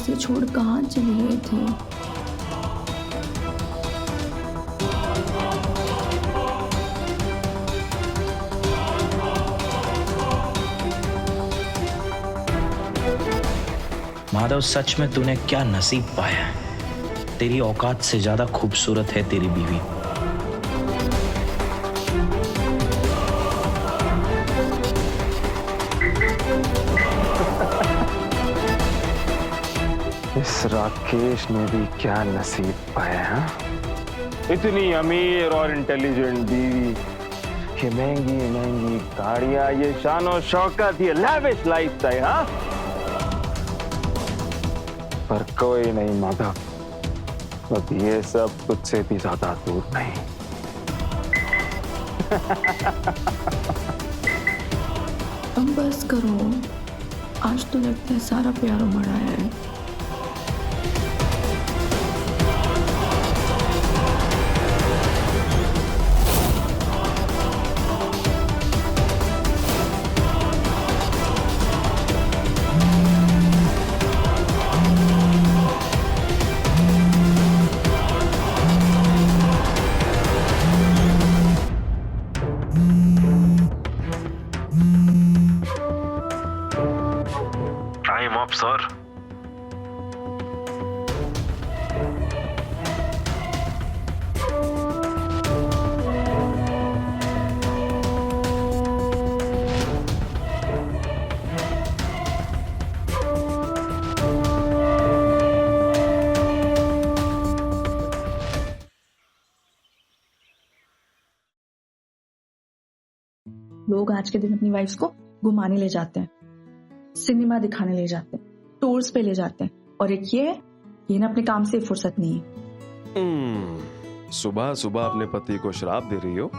मुझे छोड़ कहाँ चले गए थे। माधव, सच में तूने क्या नसीब पाया है। तेरी औकात से ज्यादा खूबसूरत है तेरी बीवी। इस राकेश ने भी क्या नसीब पाया है। इतनी अमीर और इंटेलिजेंट बीवी, ये महंगी महंगी गाड़ियां, ये शान शौकत, ये लैविश लाइफस्टाइल। हाँ, पर कोई नहीं माधव, अब ये सब तुझसे भी ज्यादा दूर नहीं। अब बस करो, आज तो लगता है सारा प्यार उमड़ आया है। Time up sir. लोग आज के दिन अपनी वाइफ्स को घुमाने ले जाते हैं, सिनेमा दिखाने ले जाते हैं, टूर्स पे ले जाते हैं, और एक ये ना अपने काम से फुर्सत नहीं है। सुबह सुबह अपने पति को श्राप दे रही हो।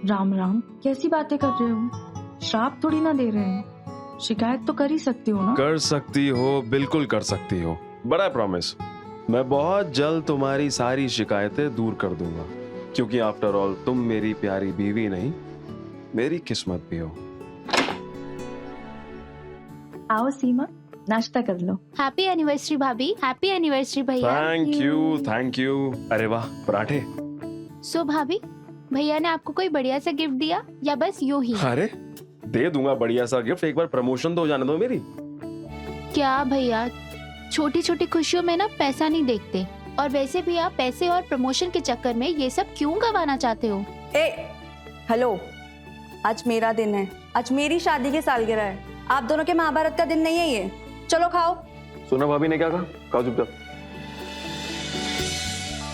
राम राम, कैसी बातें कर रहे हो? श्राप थोड़ी ना दे रहे हैं, शिकायत तो कर ही सकती हो ना। कर सकती हो, बिल्कुल कर सकती हो। बड़ा प्रॉमिस, मैं बहुत जल्द तुम्हारी सारी शिकायतें दूर कर दूंगा, क्योंकि आफ्टर ऑल तुम मेरी प्यारी बीवी नहीं, मेरी किस्मत भी हो। आओ सीमा, नाश्ता कर लो। हैप्पी एनिवर्सरी भाभी, हैप्पी एनिवर्सरी भैया। Thank you. अरे वाह, पराठे। सो भाभी, भैया ने आपको कोई बढ़िया सा गिफ्ट दिया या बस यूं ही? अरे दे दूंगा बढ़िया सा गिफ्ट, एक बार प्रमोशन तो हो जाने दो मेरी। क्या भैया, छोटी छोटी खुशियों में ना पैसा नहीं देखते, और वैसे भी आप पैसे और प्रमोशन के चक्कर में ये सब क्यों गंवाना चाहते हो? हेलो, आज मेरा दिन है, आज मेरी शादी की सालगिरह है, आप दोनों के महाभारत का दिन नहीं है ये। चलो खाओ। सुना भाभी ने क्या कहा? खाओ चुपचाप।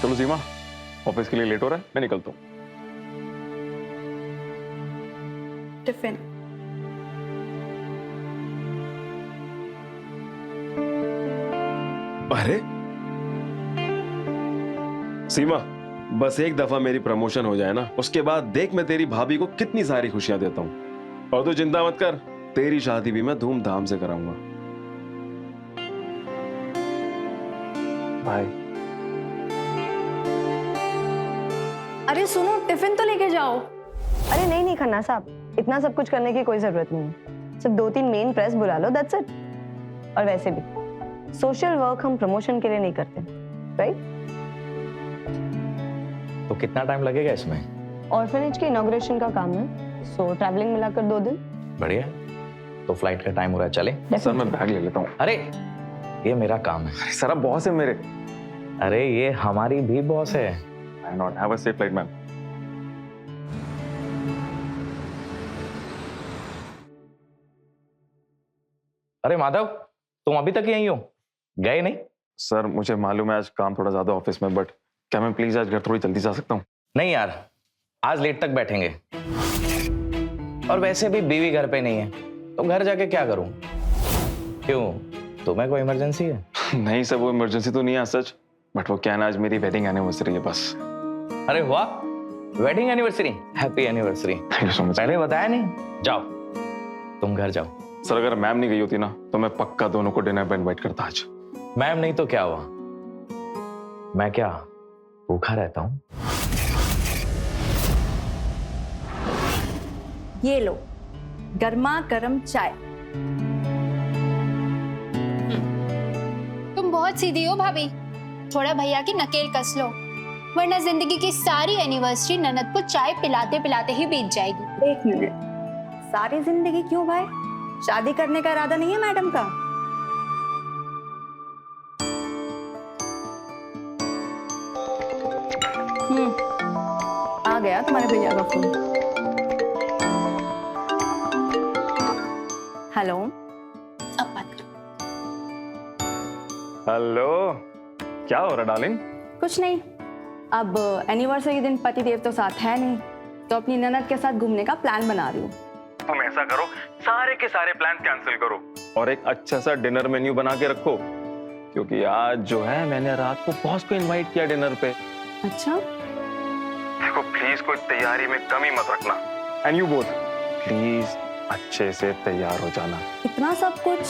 चलो सीमा, ऑफिस के लिए लेट हो रहा है, मैं निकलता हूँ। टिफिन। अरे सीमा, बस एक दफा मेरी प्रमोशन हो जाए ना, उसके बाद देख मैं तेरी भाभी को कितनी सारी खुशियां देता हूँ। और तू चिंता मत कर, तेरी शादी भी मैं धूमधाम से कराऊंगा। बाय। अरे सुनो, टिफिन तो लेके जाओ। अरे नहीं नहीं खन्ना साहब, इतना सब कुछ करने की कोई जरूरत नहीं है। सिर्फ 2-3 मेन प्रेस बुला लो, दैट्स इट। और वैसे भी सोशल वर्क हम प्रमोशन के लिए नहीं करते, राइट? तो कितना टाइम लगेगा इसमें? ऑर्फनेज के इनॉग्रेशन का काम है, सो ट्रैवलिंग मिलाकर 2 दिन। बढ़िया। तो फ्लाइट का टाइम हो रहा है, चले? सर मैं बैग ले लेता हूँ। अरे ये मेरा काम है। अरे सर आप बॉस है मेरे। अरे ये हमारी भी बॉस है। I not have a safe flight ma'am. अरे माधव, तुम अभी तक यहीं हो, गए नहीं? सर मुझे मालूम है आज काम थोड़ा ज्यादा ऑफिस में, बट क्या मैं प्लीज आज घर थोड़ी जल्दी जा सकता हूँ? नहीं यार, आज लेट तक बैठेंगे। और वैसे भी बीवी घर पे नहीं है, तो घर जाके क्या करूं? क्यों, तुम्हें कोई इमरजेंसी है? नहीं सर, वो इमरजेंसी तो नहीं है सच, बट वो क्या है ना, आज मेरी वेडिंग एनिवर्सरी है बस। अरे वाह, wedding anniversary, happy anniversary. Thank you so much. पहले बताया नहीं। जाओ, तुम घर जाओ। सर अगर मैम नहीं गई होती ना, तो मैं पक्का दोनों को डिनर पे इनवाइट करता आज। मैम नहीं तो क्या हुआ, मैं क्या भूखा रहता हूं? ये लो, गर्मा गर्म चाय। बहुत सीधी हो भाभी, थोड़ा भैया की नकेल कस लो, वरना जिंदगी की सारी एनिवर्सरी ननद को चाय पिलाते पिलाते ही बीत जाएगी। एक मिनट, सारी जिंदगी क्यों भाई? शादी करने का इरादा नहीं है मैडम का? आ गया तुम्हारे भैया का फोन। हेलो, अब बात करो। हेलो, क्या हो रहा डार्लिंग? कुछ नहीं। अब एनिवर्सरी के दिन पति देव तो साथ है नहीं, तो अपनी ननद के साथ घूमने का प्लान बना रही हूँ। तुम ऐसा करो, सारे के सारे प्लान कैंसिल करो और एक अच्छा सा डिनर मेन्यू बना के रखो, क्योंकि आज जो है मैंने रात को बॉस को इनवाइट किया डिनर पे। अच्छा, देखो प्लीज कोई तैयारी में कमी मत रखना, एंड यू बोथ प्लीज अच्छे से तैयार हो जाना। इतना सब कुछ?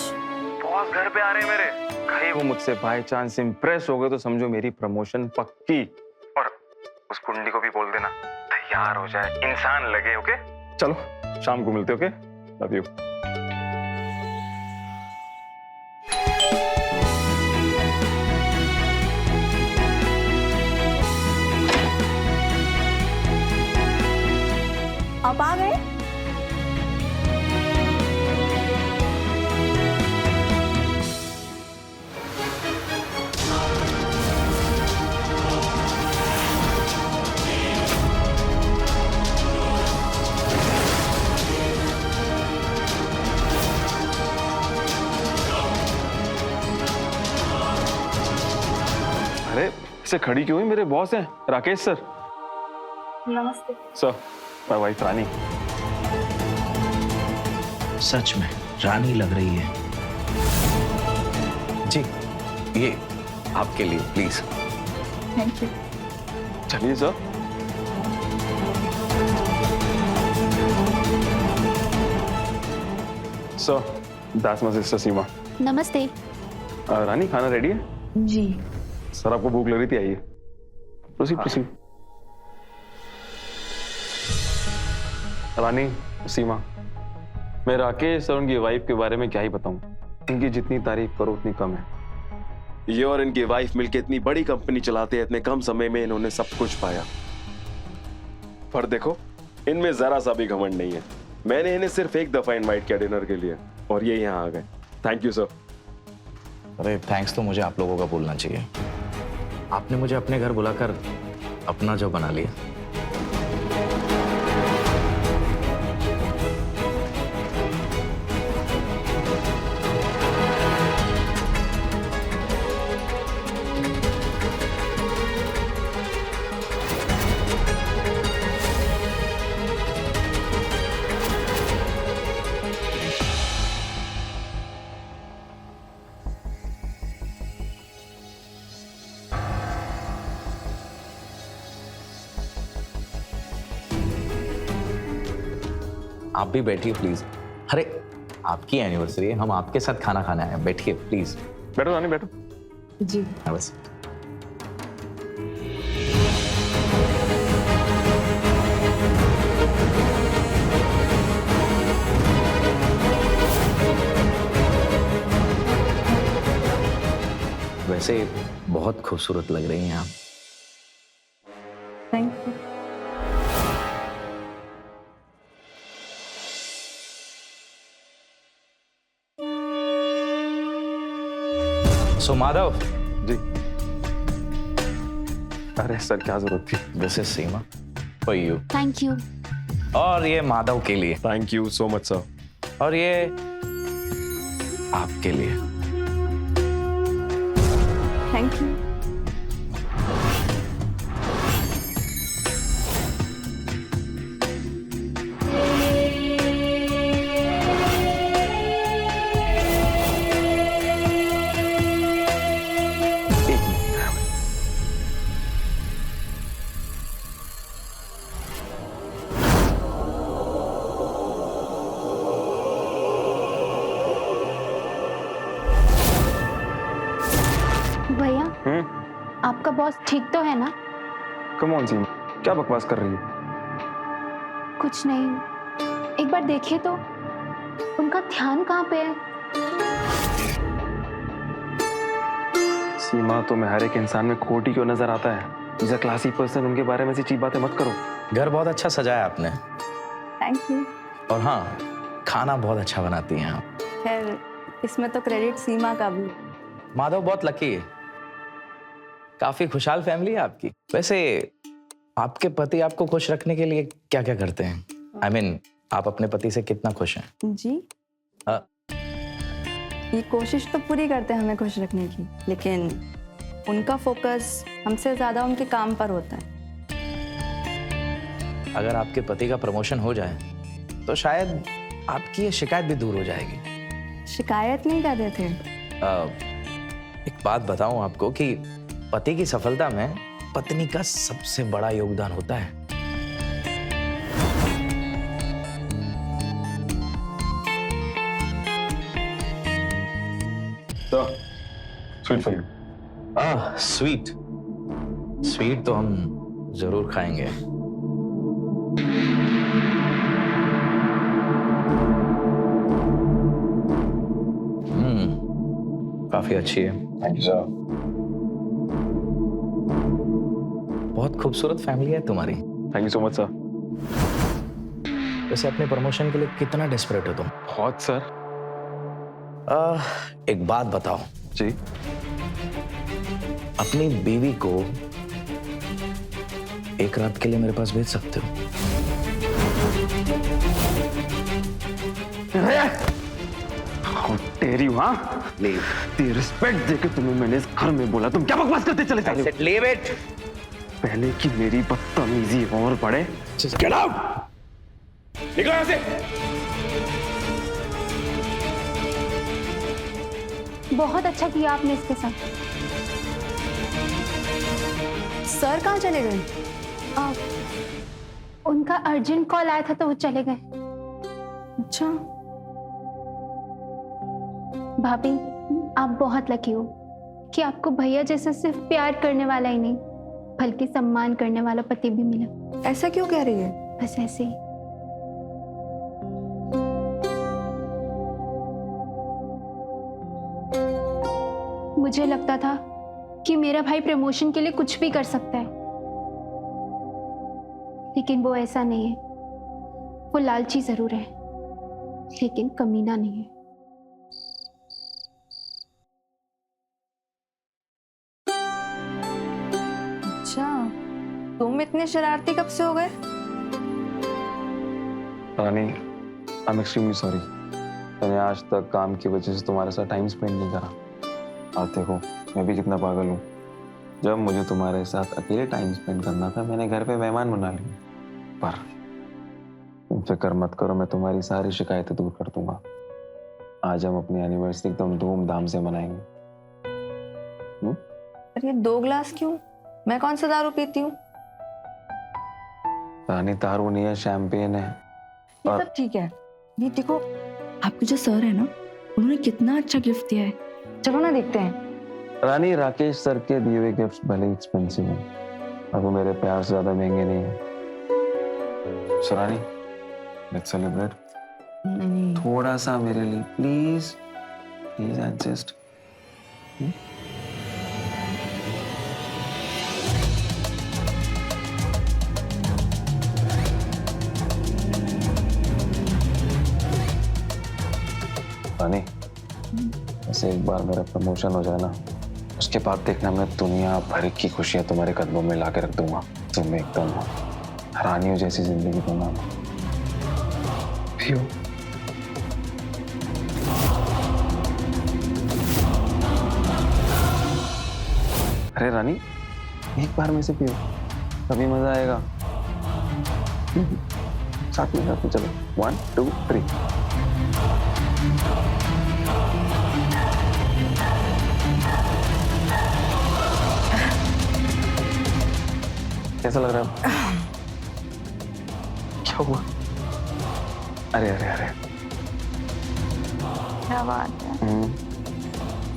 बॉस घर पे आ रहे हैं मेरे, कहीं वो मुझसे बाय चांस इम्प्रेस हो गए तो समझो मेरी प्रमोशन पक्की। और उस कुंडी को भी बोल देना तैयार हो जाए, इंसान लगे। ओके चलो शाम को मिलते। Okay, love you. आप आ गए? अरे इसे खड़ी क्यों हुई? मेरे बॉस हैं राकेश सर। नमस्ते सर, माय वाइफ रानी। सच में रानी लग रही है। जी, ये आपके लिए प्लीज। Thank you. चलिए sir. Sir, that's my sister Seema. नमस्ते। रानी खाना रेडी है? जी। सर आपको भूख लग रही थी, आइए। प्रोसीड। रानी, सीमा, मैं राकेश और उनकी वाइफ के बारे में क्या ही बताऊं। इनकी जितनी तारीफ करो उतनी कम है। ये और इनकी वाइफ मिलकर इतनी बड़ी कंपनी चलाते हैं, इतने कम समय में इन्होंने सब कुछ पाया। पर देखो, इनमें जरा सा भी घमंड नहीं है। मैंने इन्हें सिर्फ एक दफा इनवाइट किया डिनर के लिए और ये यहाँ आ गए। Thank you sir. अरे थैंक्स तो मुझे आप लोगों का बोलना चाहिए। आपने मुझे अपने घर बुलाकर अपना जो बना लिया। आप भी बैठिए प्लीज। अरे आपकी एनिवर्सरी है, हम आपके साथ खाना खाना है, बैठिए प्लीज। बैठो रानी, बैठो। जी। हाँ बस। वैसे बहुत खूबसूरत लग रही हैं आप। Thank you. सो माधव। जी। अरे सर क्या जरूरत थी? This is Seema for you. Thank you. और ये माधव के लिए। Thank you so much sir. और ये आपके लिए। Thank you. भैया, आपका बॉस ठीक तो है ना? कम ऑन सीमा, क्या बकवास कर रही है? कुछ नहीं, एक बार देखिए तो उनका ध्यान कहाँ पे है? सीमा, तुम्हें हर एक इंसान में खोट ही क्यों नजर आता है? इज अ क्लासी पर्सन, उनके बारे में ऐसी चीप बातें मत करो। घर बहुत अच्छा सजाया आपने। Thank you. और हाँ, खाना बहुत अच्छा बनाती हैं आप। खैर, इसमें तो क्रेडिट सीमा का भी। माधव बहुत लकी है, काफी खुशहाल फैमिली है आपकी। वैसे आपके पति आपको खुश रखने के लिए क्या क्या करते हैं? I mean, आप अपने पति से कितना खुश हैं? जी हाँ। ये कोशिश तो पूरी करते हैं हमें खुश रखने की, लेकिन उनका फोकस हमसे ज्यादा उनके काम पर होता है। अगर आपके पति का प्रमोशन हो जाए तो शायद आपकी ये शिकायत भी दूर हो जाएगी। शिकायत नहीं कर रहे थे। एक बात बताऊं आपको कि पति की सफलता में पत्नी का सबसे बड़ा योगदान होता है। तो sweet for you. Sweet sweet तो हम जरूर खाएंगे। काफी अच्छी है। Thank you sir. बहुत खूबसूरत फैमिली है तुम्हारी। Thank you so much sir. वैसे अपने प्रमोशन के लिए कितना डेस्परेट हो तुम? बहुत सर। एक बात बताओ जी। अपनी बीवी को एक रात के लिए मेरे पास भेज सकते हो? तेरी हाँ रिस्पेक्ट देके तुम्हें मैंने इस घर में बोला, तुम क्या बकवास करते चले जा रहे हो? Leave it. पहले की मेरी बदतमीजी और बढ़े। Get out! निकलो यहाँ से। बहुत अच्छा किया आपने इसके साथ। सर कहाँ चले गए? उनका अर्जेंट कॉल आया था तो वो चले गए। अच्छा। भाभी, आप बहुत लकी हो कि आपको भैया जैसा सिर्फ प्यार करने वाला ही नहीं बल्कि सम्मान करने वाला पति भी मिला। ऐसा क्यों कह रही है? बस ऐसे ही। मुझे लगता था कि मेरा भाई प्रमोशन के लिए कुछ भी कर सकता है, लेकिन वो ऐसा नहीं है। वो लालची जरूर है लेकिन कमीना नहीं है। अच्छा, तुम इतने शरारती कब से हो गए? रानी, आई एम एक्सट्रीमली सॉरी। मैंने आज तक काम की वजह से तुम्हारे साथ टाइम स्पेंड नहीं करा। आज देखो, मैं भी कितना पागल हूँ। जब मुझे तुम्हारे साथ अकेले टाइम स्पेंड करना था, मैंने घर पे मेहमान बना लिए। पर तुम फिक्र मत करो, मैं तुम्हारी सारी शिकायतें दूर कर दूंगा। आज हम अपनी एनिवर्सरी एकदम धूमधाम से मनाएंगे। अरे ये 2 ग्लास क्यों? मैं कौन सा दारू पीती हूँ? रानी, दारू नहीं है, शैंपेन है। ये सब ठीक है। ये देखो, आपके जो सर है ना, उन्होंने कितना अच्छा गिफ्ट दिया है। चलो ना देखते हैं। रानी, राकेश सर के दिए हुए गिफ्ट्स भले ही एक्सपेंसिव हैं, पर वो मेरे प्यार से ज्यादा महंगे नहीं है। सो रानी, लेट्स सेलिब्रेट। नहीं। थोड़ा सा मेरे लिए प्लीज, प्लीज एडजस्ट। रानी, ऐसे एक बार मेरा प्रमोशन हो जाए ना, उसके बाद देखना मैं दुनिया भर की खुशियां तुम्हारे कदमों में लाके रख दूंगा। तुम्हें एकदम रानियों जैसी जिंदगी दूंगा। पियो। अरे रानी, एक बार में से पियो, तभी मजा आएगा। साथ में चलो। 1 2 3। कैसा लग रहा है? क्या हुआ? अरे अरे अरे, क्या बात है?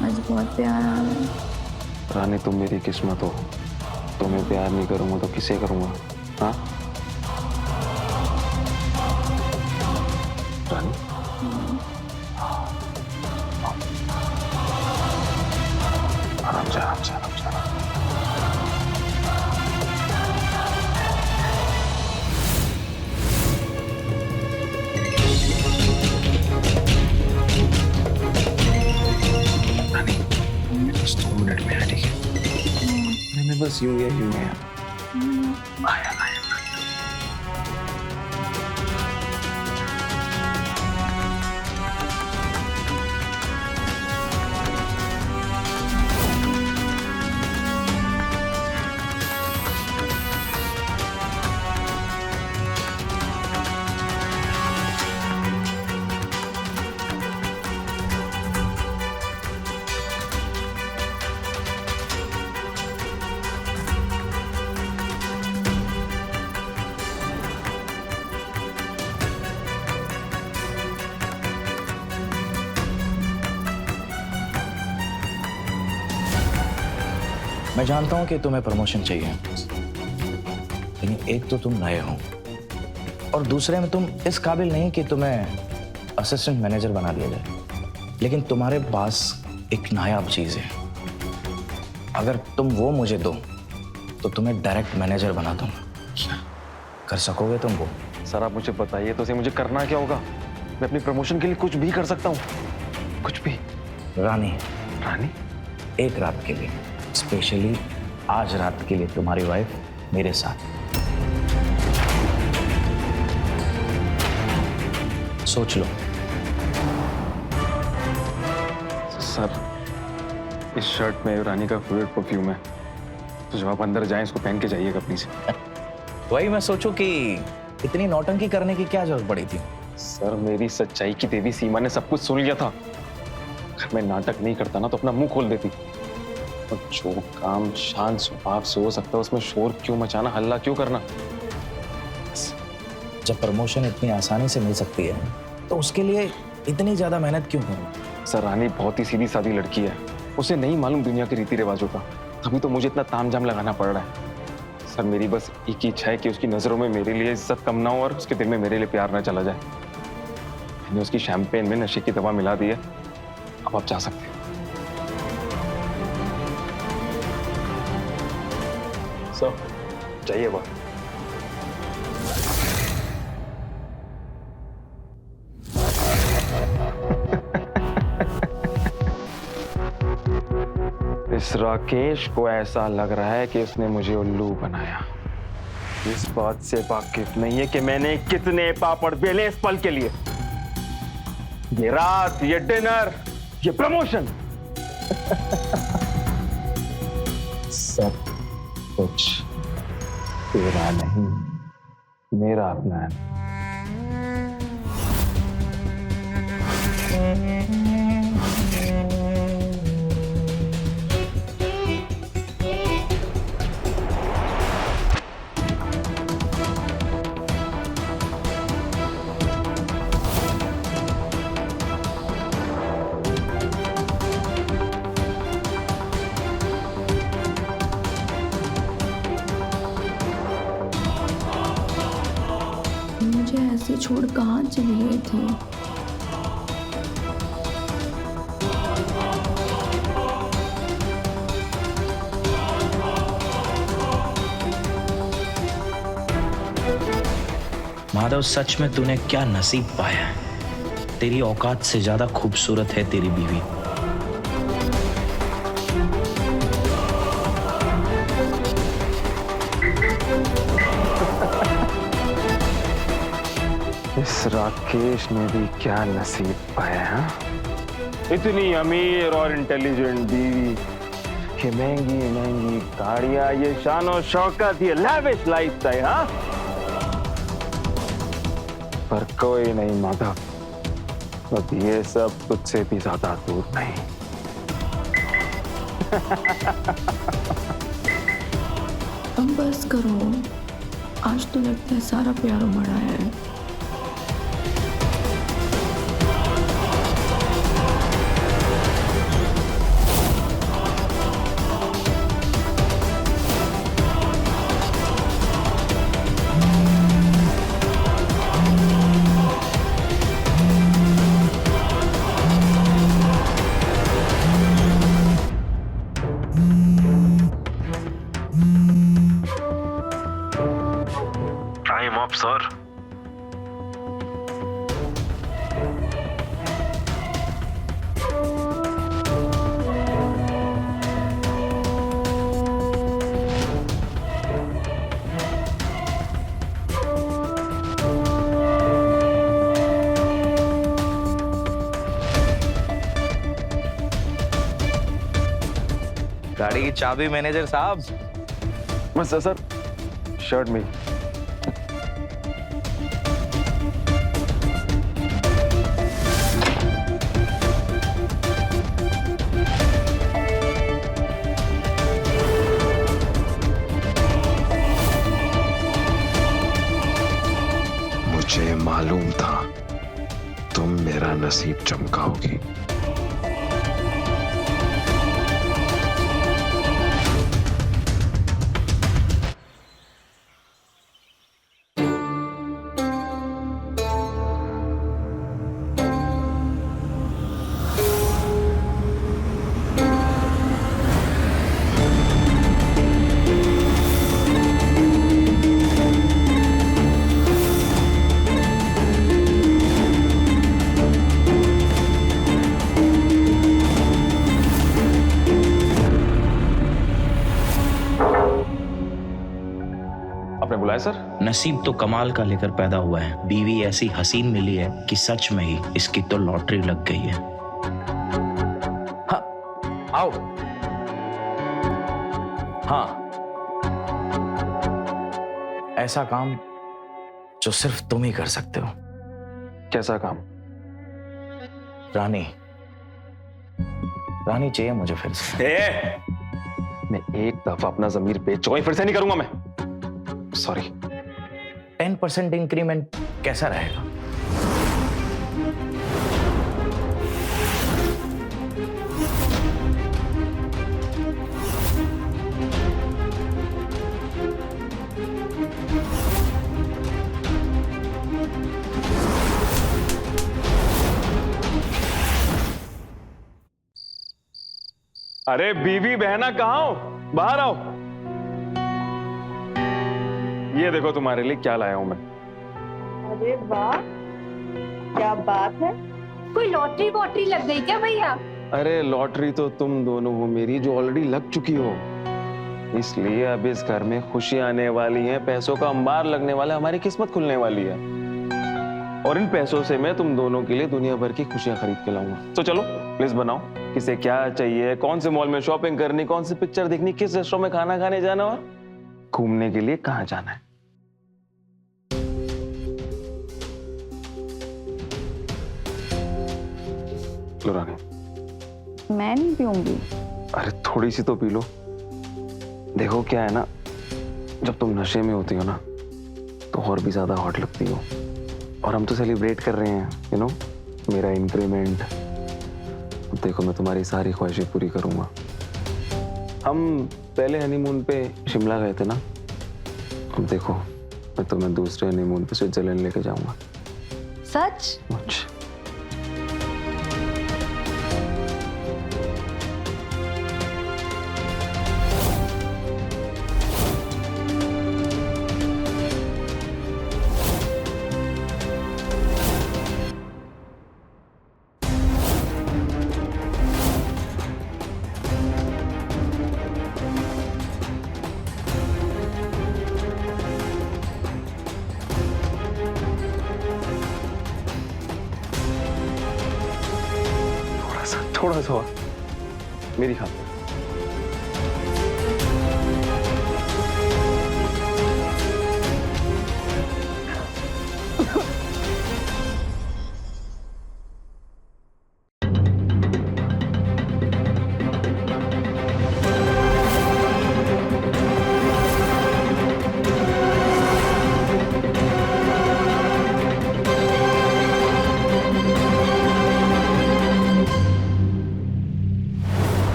आज बहुत प्यार आ रहा है। रानी, तुम मेरी किस्मत हो। तुम्हें प्यार नहीं करूंगा तो किसे करूंगा? हाँ रानी, आराम से। 2 मिनट में आ, ठीक है? मैं बस यूं गया आया। मैं जानता हूं कि तुम्हें प्रमोशन चाहिए, लेकिन एक तो तुम नए हो और दूसरे में तुम इस काबिल नहीं कि तुम्हें असिस्टेंट मैनेजर बना दिया जाए। लेकिन तुम्हारे पास एक नायाब चीज है, अगर तुम वो मुझे दो तो तुम्हें डायरेक्ट मैनेजर बना दूंगा। कर सकोगे तुम वो? सर आप मुझे बताइए तो सही, मुझे करना क्या होगा? मैं अपनी प्रमोशन के लिए कुछ भी कर सकता हूँ, कुछ भी। रानी, रानी? एक रात के लिए, स्पेशली आज रात के लिए तुम्हारी वाइफ मेरे साथ। सोच लो। सर इस शर्ट में रानी का फेवरेट परफ्यूम है, तो जब आप अंदर जाएं इसको पहन के जाइएगा प्लीज। वही मैं सोचूं कि इतनी नौटंकी करने की क्या जरूरत पड़ी थी। सर मेरी सच्चाई की देवी सीमा ने सब कुछ सुन लिया था। अगर मैं नाटक नहीं करता ना तो अपना मुंह खोल देती। और जो काम शांत स्वभाव से हो सकता है उसमें शोर क्यों मचाना, हल्ला क्यों करना? जब प्रमोशन इतनी आसानी से मिल सकती है तो उसके लिए इतनी ज्यादा मेहनत क्यों करना? सर रानी बहुत ही सीधी सादी लड़की है, उसे नहीं मालूम दुनिया के रीति रिवाजों का, तभी तो मुझे इतना तामझाम लगाना पड़ रहा है। सर मेरी बस एक ही इच्छा है कि उसकी नजरों में मेरे लिए इज्जत कम ना हो और उसके दिल में मेरे लिए प्यार ना चला जाए। मैंने उसकी शैंपेन में नशे की दवा मिला दी है, अब आप जा सकते हैं। सर चाहिए बात। इस राकेश को ऐसा लग रहा है कि उसने मुझे उल्लू बनाया। इस बात से वाकिफ नहीं है कि मैंने कितने पापड़ बेले इस पल के लिए। ये रात, ये डिनर, ये प्रमोशन सब कुछ तेरा नहीं, मेरा प्लान। मुझे ऐसे छोड़ कहाँ चले गए थे? माधव, सच में तूने क्या नसीब पाया है। तेरी औकात से ज्यादा खूबसूरत है तेरी बीवी। इस राकेश ने भी क्या नसीब पाया है? इतनी अमीर और इंटेलिजेंट बीवी, ये महंगी महंगी गाड़ियां, ये शान और शौकत, ये लैविश लाइफस्टाइल। हाँ, पर कोई नहीं माधव, अब ये सब तुझसे भी ज्यादा दूर नहीं। अब बस करो, आज तो लगता है सारा प्यार उमड़ा है। Time up sir. गाड़ी की चाबी मैनेजर साहब। बस सर, शर्ट में। मुझे मालूम था तुम मेरा नसीब चमकाओगी। आपने बुलाया सर? नसीब तो कमाल का लेकर पैदा हुआ है। बीवी ऐसी हसीन मिली है कि सच में ही इसकी तो लॉटरी लग गई है। हाँ, आओ। हाँ, ऐसा काम जो सिर्फ तुम ही कर सकते हो। कैसा काम? रानी, रानी चाहिए मुझे फिर से। मैं एक दफा अपना जमीर बेच चुका हूं, फिर से नहीं करूंगा मैं। सॉरी। 10% इंक्रीमेंट कैसा रहेगा? अरे बीवी बहना कहाँ हो? बाहर आओ। ये देखो तुम्हारे लिए क्या लाया हूं मैं। अरे वाह, क्या बात है। कोई लॉटरी वॉटरी लग गई क्या भैया? अरे लॉटरी तो तुम दोनों हो मेरी, जो ऑलरेडी लग चुकी हो। इसलिए अब इस घर में खुशियां आने वाली हैं, पैसों का अंबार लगने वाला है, हमारी किस्मत खुलने वाली है। और इन पैसों से मैं तुम दोनों के लिए दुनिया भर की खुशियां खरीद के लाऊंगा। तो चलो लिस्ट बनाओ, किसे क्या चाहिए, कौन से मॉल में शॉपिंग करनी, कौन सी पिक्चर देखनी, किस रेस्टोरेंट में खाना खाने जाना और घूमने के लिए कहाँ जाना है। लो रानी। मैं नहीं पीऊंगी। अरे थोड़ी सी तो पी लो। देखो क्या है ना, जब तुम नशे में होती हो ना तो और भी ज्यादा हॉट लगती हो। और हम तो सेलिब्रेट कर रहे हैं, यू नो, मेरा इंक्रीमेंट। देखो मैं तुम्हारी सारी ख्वाहिशें पूरी करूंगा। हम पहले हनीमून पे शिमला गए थे ना, अब देखो मैं तुम्हें दूसरे हनीमून पे स्विट्जरलैंड लेके जाऊंगा। सच? मुझ थोड़ा सा मेरी खातिर।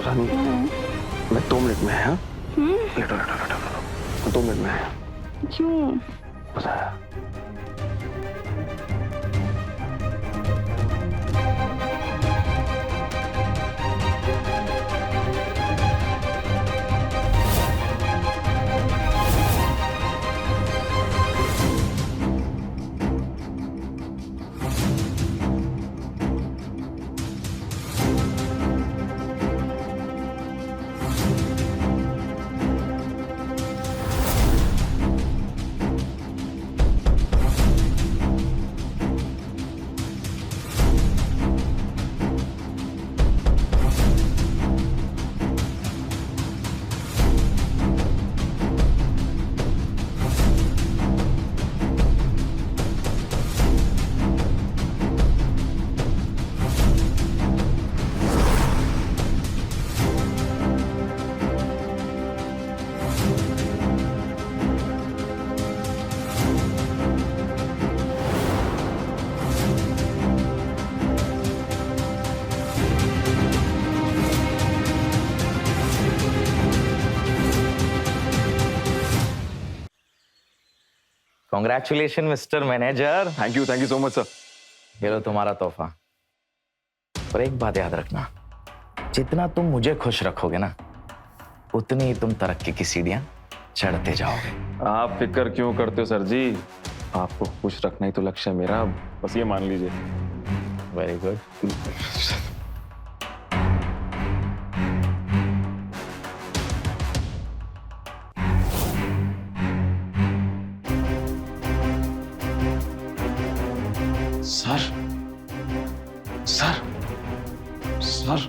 रानी मैं 2 मिनट में है। लेटो लेटो लेटो लेटो, 2 मिनट में है। क्यों? बताया। Congratulation mister manager. Thank you so much sir. ये लो तुम्हारा तोहफा। पर एक बात याद रखना, जितना तुम मुझे खुश रखोगे ना, उतनी ही तुम तरक्की की सीढ़ियां चढ़ते जाओगे। आप फिक्र क्यों करते हो सर जी, आपको खुश रखना ही तो लक्ष्य है मेरा, बस ये मान लीजिए। Very good. Sir sir sir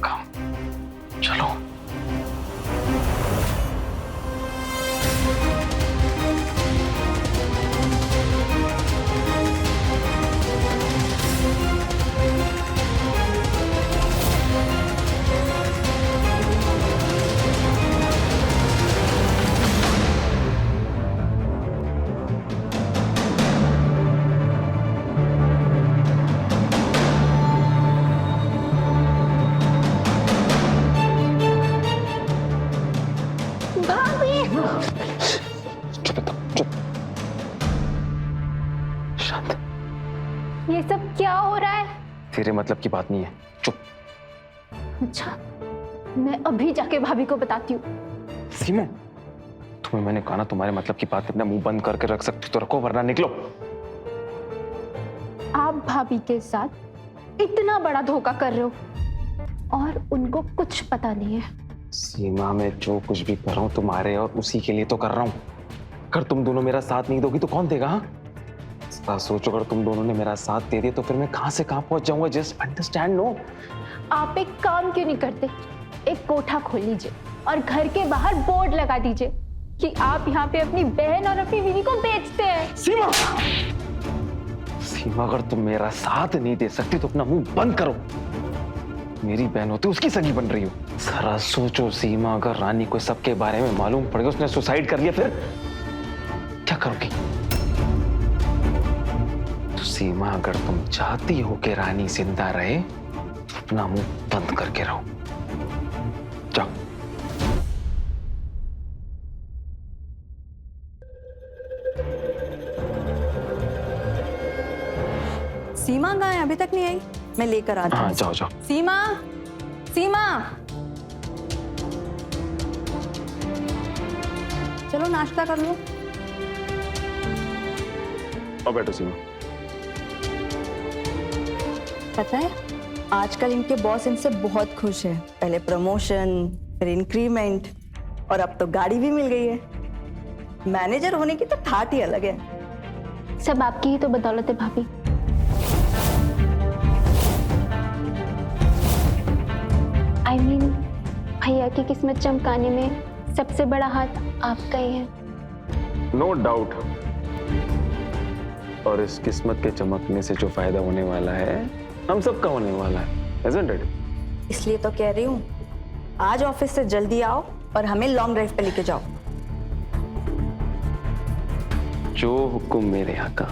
come चलो। ये सब क्या हो रहा है? तेरे मतलब की बात नहीं है, चुप। अच्छा, मैं अभी जाके भाभी को बताती हूँ। सीमा, तुम्हें मैंने कहा ना, तुम्हारे मतलब की बात अपना मुंह बंद करके रख सकती तो रखो, वरना निकलो। आप भाभी के साथ इतना बड़ा धोखा कर रहे हो और उनको कुछ पता नहीं है। सीमा, मैं जो कुछ भी कर रहा हूँ तुम्हारे और उसी के लिए तो कर रहा हूँ। अगर तुम दोनों मेरा साथ नहीं दोगी तो कौन देगा? हाँ, सोचो, अगर तुम दोनों ने मेरा साथ दे दिया तो फिर मैं कहां से कहां पहुंच जाऊंगा। Just understand. नो, आप एक काम क्यों नहीं करते? एक कोठा खोल लीजिए और घर के बाहर बोर्ड लगा दीजिए कि आप यहाँ पे अपनी बहन और अपनी बीवी को बेचते हैं। सीमा, सीमा, अगर तुम मेरा साथ नहीं दे सकती तो अपना मुंह बंद करो। मेरी बहन होती उसकी सगी बन रही हो। जरा सोचो सीमा, अगर रानी को सबके बारे में मालूम पड़ गया, उसने सुसाइड कर लिया, फिर क्या करोगी? तो सीमा, अगर तुम चाहती हो कि रानी जिंदा रहे, अपना मुंह बंद करके रहो। जाओ। सीमा कहाँ है? अभी तक नहीं आई। मैं लेकर आती हूँ। हाँ, जाओ जाओ। सीमा, सीमा, चलो नाश्ता कर लो। और बैठो सीमा। पता है, आजकल इनके बॉस इनसे बहुत खुश है। पहले प्रमोशन, फिर इंक्रीमेंट और अब तो गाड़ी भी मिल गई है। मैनेजर होने की तो ठाट ही अलग है। सब आपकी ही तो बदौलत है भाभी। I mean, भैया की किस्मत चमकाने में सबसे बड़ा हाथ आपका ही है। No doubt. और इस किस्मत के चमकने से जो फायदा होने वाला है, हम सबका होने वाला है, isn't it? इसलिए तो कह रही हूँ, आज ऑफिस से जल्दी आओ और हमें लॉन्ग ड्राइव पे लेके जाओ। जो हुक्म मेरे आका।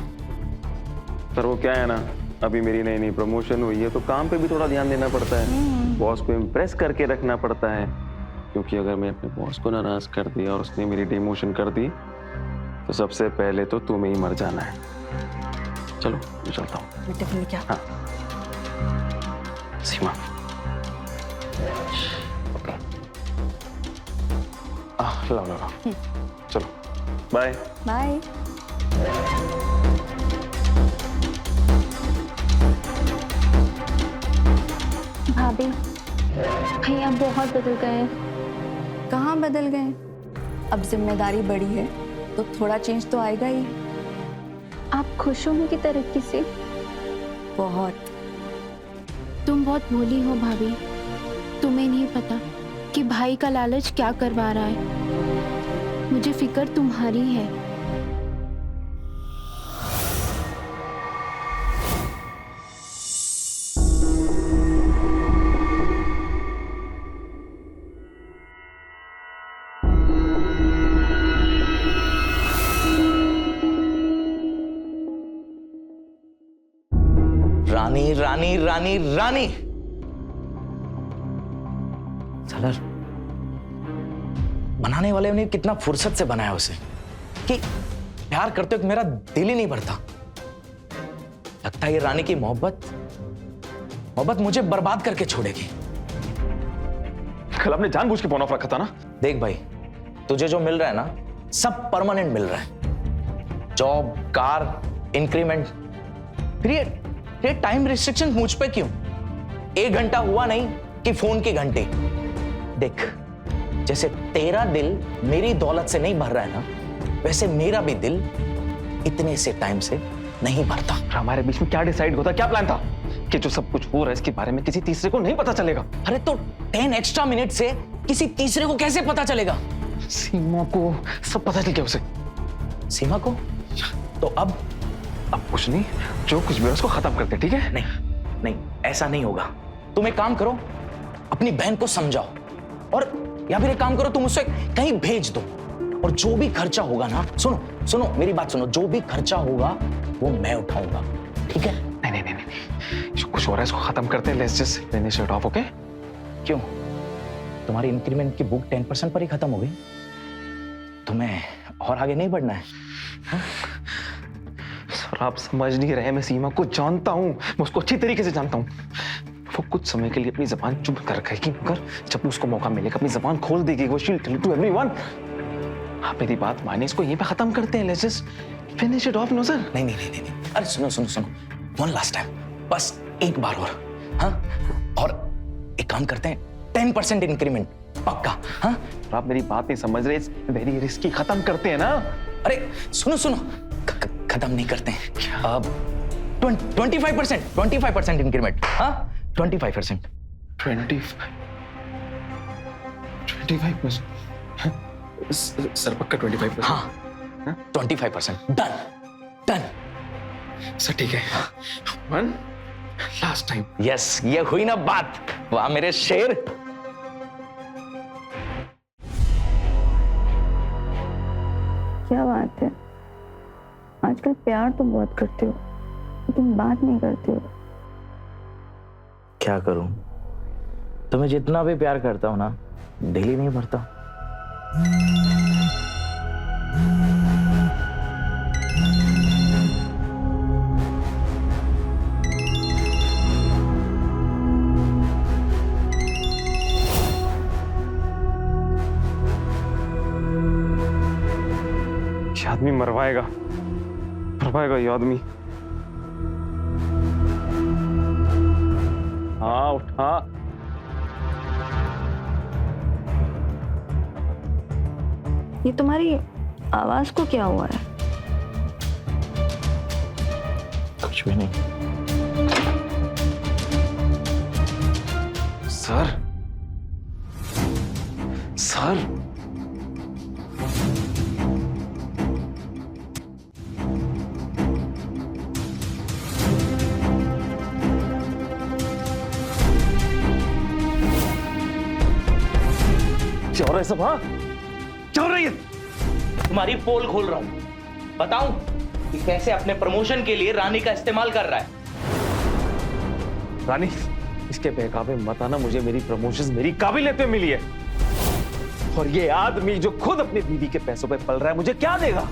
पर वो क्या है ना, अभी मेरी नई नई प्रमोशन हुई है तो काम पे भी थोड़ा ध्यान देना पड़ता है। बॉस को इम्प्रेस करके रखना पड़ता है, क्योंकि अगर मैं अपने बॉस को नाराज कर दिया और उसने मेरी डिमोशन कर दी तो सबसे पहले तो तुम्हें ही मर जाना है। चलो मैं चलता हूँ। मैं टिफिन लेके आता हूँ। हाँ सीमा, ला चलो, बाय बाय। भाभी, भैया बहुत बदल गए हैं। कहाँ बदल गए? अब जिम्मेदारी बढ़ी है तो थोड़ा चेंज तो आएगा ही। आप खुश हो उनकी तरक्की से? बहुत। तुम बहुत भोली हो भाभी। तुम्हें नहीं पता कि भाई का लालच क्या करवा रहा है। मुझे फिक्र तुम्हारी है। रानी रानी रानी रानी, साला बनाने वाले ने कितना फुर्सत से बनाया उसे कि प्यार करते हो मेरा दिल ही नहीं भरता। लगता है ये रानी की मोहब्बत मुझे बर्बाद करके छोड़ेगी। कल आपने जानबूझ के फोन ऑफ रखा था ना। देख भाई, तुझे जो मिल रहा है ना सब परमानेंट मिल रहा है। Job, car, increment. फिर ये टाइम रिस्ट्रिक्शन मुझ पे क्यों? 1 घंटा हुआ नहीं कि फोन के घंटे। देख, जैसे तेरा दिल मेरी दौलत से नहीं भर रहा है ना, वैसे मेरा भी दिल इतने से टाइम से नहीं भरता। हमारे बीच में क्या डिसाइड होता, क्या प्लान था कि जो सब कुछ हो रहा है इसके बारे में किसी तीसरे को नहीं पता चलेगा? अरे तो 10 एक्स्ट्रा मिनट से किसी तीसरे को कैसे पता चलेगा? सीमा को सब पता चल गया उसे। सीमा को? तो अब कुछ नहीं, जो कुछ भी है उसको खत्म करते, ठीक है? नहीं, ऐसा नहीं होगा। तुम एक काम करो, अपनी बहन को समझाओ, और या फिर एक काम करो, तुम उसे कहीं भेज दो, और जो भी खर्चा होगा ना, सुनो मेरी बात सुनो, जो भी खर्चा होगा वो मैं उठाऊंगा, ठीक है? नहीं, जो कुछ हो रहा है इसको खत्म करते हैं। Let's just finish it of, okay? क्यों? तुम्हारी इंक्रीमेंट की बुक 10% पर ही खत्म हो गई? तुम्हें और आगे नहीं बढ़ना है? सर आप समझ नहीं रहे, मैं सीमा को जानता हूं, मैं उसको अच्छी तरीके से जानता हूं। वो कुछ समय के लिए अपनी जबान चुप कर रखेगी, मगर जब उसको मौका मिलेगा अपनी जबान खोल देगी। वो शील टेल टू एवरीवन। आप मेरी बात माने, इसको यहीं पे खत्म करते हैं। Let's just finish it off. No sir. नहीं। अरे सुनो, वन लास्ट टाइम, बस एक बार और। हाँ, और एक काम करते हैं, 10% इंक्रीमेंट पक्का। हाँ, आप मेरी बात नहीं समझ रहे, वेरी रिस्की। खत्म करते हैं ना। अरे सुनो, खत्म नहीं करते हैं। अब 25% इंक्रीमेंट। हाँ, 25%। 25%? सर पक्का 25%? हाँ, 25%। डन। सर ठीक है। One last time. यस, ये हुई ना बात। वाह मेरे शेर। क्या बात है, आजकल प्यार तो बहुत करते हो लेकिन बात नहीं करते हो। क्या करूं, तुम्हें जितना भी प्यार करता हूं ना, दिल ही नहीं भरता। ये आदमी मरवाएगा ये आदमी। हाँ उठा। ये तुम्हारी आवाज को क्या हुआ है? कुछ भी नहीं। सर क्या हो रहा है सब? हाँ क्या हो रही है? तुम्हारी पोल खोल रहा हूं, बताऊं कि कैसे अपने प्रमोशन के लिए रानी का इस्तेमाल कर रहा है। रानी, इसके बहकावे मत आना। मुझे मेरी प्रमोशन मेरी काबिलियत पे मिली है, और ये आदमी जो खुद अपनी बीवी के पैसों पे पल रहा है मुझे क्या देगा?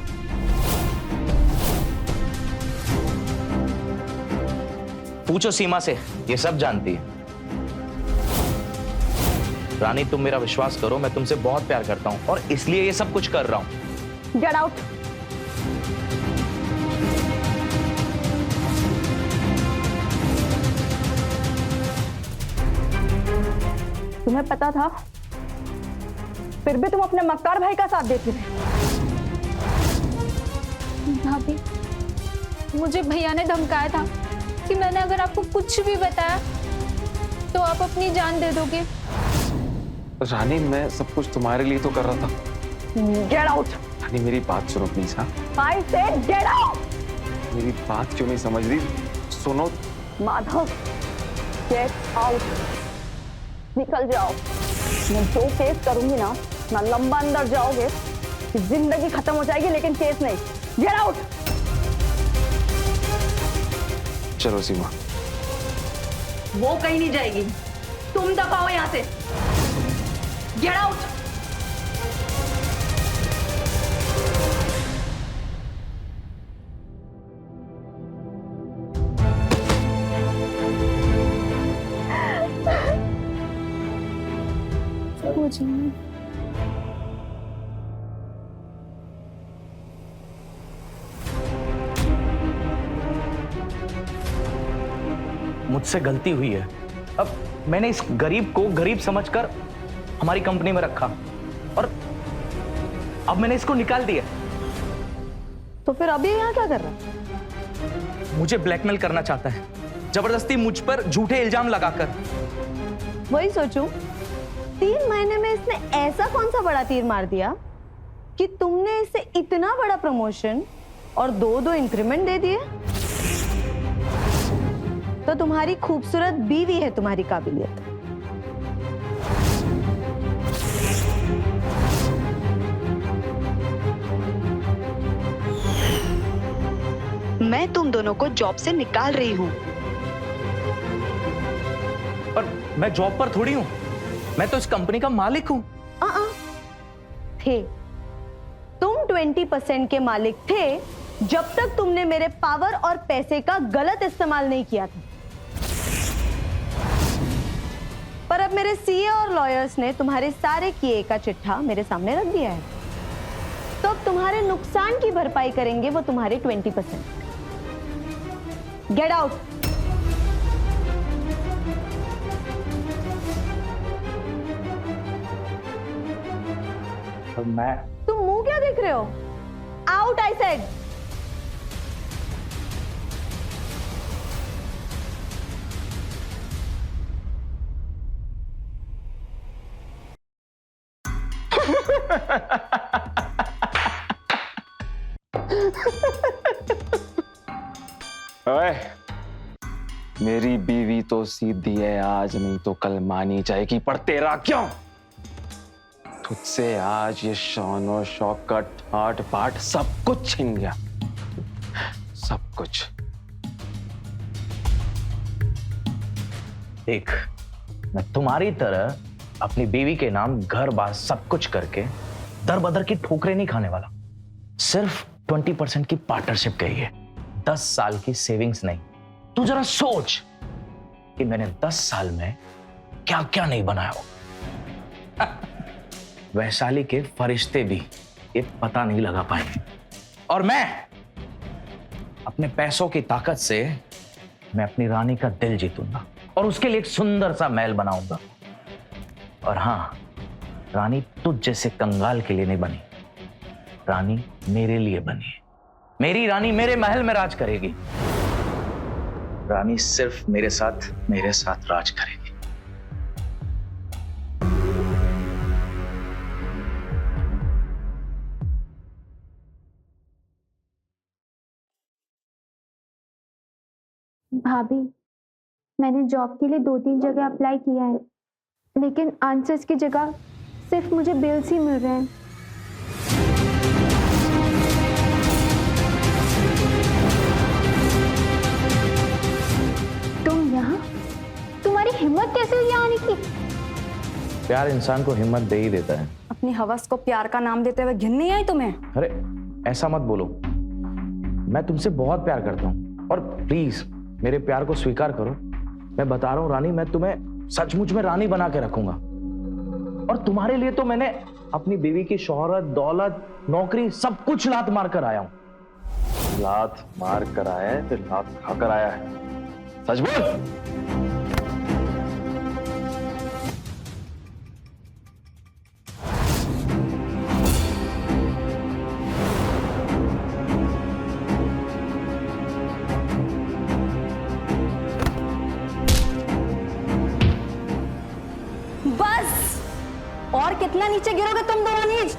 पूछो सीमा से, ये सब जानती है। रानी तुम मेरा विश्वास करो, मैं तुमसे बहुत प्यार करता हूं और इसलिए ये सब कुछ कर रहा हूं। Get out. तुम्हें पता था, फिर भी तुम अपने मक्कार भाई का साथ देते थे। भाभी, मुझे भैया ने धमकाया था कि मैंने अगर आपको कुछ भी बताया तो आप अपनी जान दे दोगे। रानी, मैं सब कुछ तुम्हारे लिए तो कर रहा था। Get out. रानी मेरी बात सुनो प्लीज। हाँ, आई सेड गेट आउट। मेरी बात क्यों नहीं समझ रही? सुनो माधव, गेट आउट। निकल जाओ। मैं जो केस करूंगी ना लंबा अंदर जाओगे, जिंदगी खत्म हो जाएगी लेकिन केस नहीं। Get out. चलो सीमा। वो कहीं नहीं जाएगी, तुम दबाओ यहां से। Get out. मुझे नहीं। मुझसे गलती हुई है। अब मैंने इस गरीब को गरीब समझकर हमारी कंपनी में रखा और अब मैंने इसको निकाल दिया। तो फिर अभी यहाँ क्या कर रहा है? मुझे ब्लैकमेल करना चाहता है, जबरदस्ती मुझ पर झूठे इल्जाम लगाकर। वही सोचूं, 3 महीने में इसने ऐसा कौन सा बड़ा तीर मार दिया कि तुमने इसे इतना बड़ा प्रमोशन और 2-2 इंक्रीमेंट दे दिए। तो तुम्हारी खूबसूरत बीवी है तुम्हारी काबिलियत। मैं तुम दोनों को जॉब से निकाल रही हूँ। पर मैं जॉब पर थोड़ी हूं, मैं तो इस कंपनी का मालिक हूं। थे, तुम 20% के मालिक थे जब तक तुमने मेरे पावर और पैसे का गलत इस्तेमाल नहीं किया था। पर अब मेरे सीए और लॉयर्स ने तुम्हारे सारे किए का चिट्ठा मेरे सामने रख दिया है, तो अब तुम्हारे नुकसान की भरपाई करेंगे वो तुम्हारे 20%। Get out. मैं तुम मुंह क्या देख रहे हो? Out I said. ओए, मेरी बीवी तो सीधी है, आज नहीं तो कल मानी जाएगी, पर तेरा क्यों? तुझसे आज ये शान और शौकत, ठाट बाट सब कुछ छिन गया, सब कुछ। देख, मैं तुम्हारी तरह अपनी बीवी के नाम घर बार सब कुछ करके दर बदर की ठोकरें नहीं खाने वाला। सिर्फ 20% की पार्टनरशिप गई है, 10 साल की सेविंग्स नहीं। तू जरा सोच कि मैंने 10 साल में क्या क्या नहीं बनाया हो। वैशाली के फरिश्ते भी ये पता नहीं लगा पाएंगे। और मैं अपने पैसों की ताकत से मैं अपनी रानी का दिल जीतूंगा और उसके लिए एक सुंदर सा महल बनाऊंगा। और हाँ, रानी तुझ जैसे कंगाल के लिए नहीं बनी, रानी मेरे लिए बनी है। मेरी रानी मेरे महल में राज करेगी। रानी सिर्फ मेरे साथ राज करेगी। भाभी, मैंने जॉब के लिए 2-3 जगह अप्लाई किया है, लेकिन आंसर्स की जगह सिर्फ मुझे बिल्स ही मिल रहे हैं। तुम यहाँ? तुम्हारी हिम्मत कैसे हुई यहाँ आने की? प्यार इंसान को हिम्मत दे ही देता है। अपनी हवस को प्यार का नाम देते हुए घिन नहीं आई तुम्हें? अरे ऐसा मत बोलो, मैं तुमसे बहुत प्यार करता हूँ और प्लीज मेरे प्यार को स्वीकार करो। मैं बता रहा हूँ रानी, मैं तुम्हें सचमुच में रानी बना के रखूंगा। और तुम्हारे लिए तो मैंने अपनी बीवी की शोहरत, दौलत, नौकरी सब कुछ लात मार कर आया हूं। लात मार कर आया है, फिर लात खाकर आया है। सच बोल। और कितना नीचे गिरोगे तुम दोनों नीच?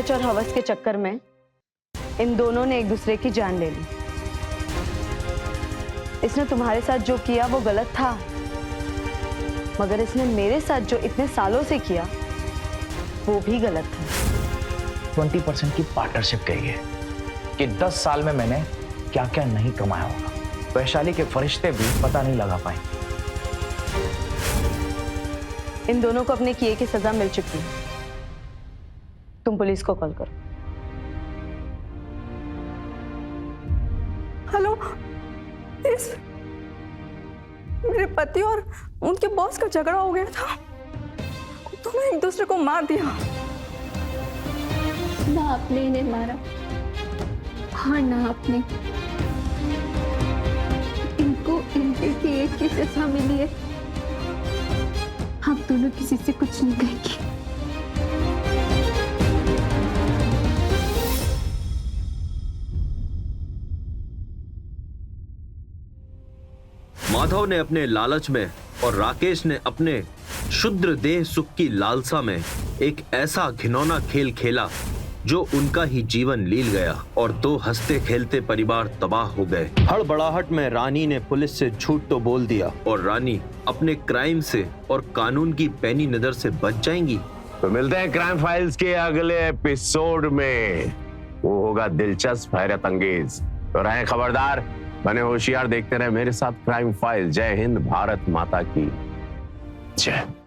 लालच और हवस के चक्कर में इन दोनों ने एक दूसरे की जान ले ली। इसने तुम्हारे साथ जो किया वो गलत था, मगर इसने मेरे साथ जो इतने सालों से किया वो भी गलत था। 20% की पार्टनरशिप कही है कि 10 साल में मैंने क्या क्या नहीं कमाया होगा। वैशाली के फरिश्ते भी पता नहीं लगा पाए। इन दोनों को अपने किए की सजा मिल चुकी है। तुम पुलिस को कॉल करो। हेलो, प्लीज, मेरे पति और उनके बॉस का झगड़ा हो गया था। दोनों एक दूसरे को मार दिया। ना आपने इन्हें मारा, हाँ ना आपने। इनको इनके किए की सजा मिली है। आप दोनों किसी से कुछ नहीं कहेंगे। माधव ने अपने लालच में और राकेश ने अपने शुद्र देह सुख की लालसा में एक ऐसा घिनौना खेल खेला जो उनका ही जीवन लील गया और दो हंसते खेलते परिवार तबाह हो गए। हड़बड़ाहट में रानी ने पुलिस से झूठ तो बोल दिया और रानी अपने क्राइम से और कानून की पैनी नजर से बच जाएंगी। तो मिलते हैं क्राइम फाइल्स के अगले एपिसोड में। वो होगा दिलचस्प, हैरत अंगेज। तो रहें खबरदार, बने होशियार, देखते रहे मेरे साथ क्राइम फाइल। जय हिंद, भारत माता की जय।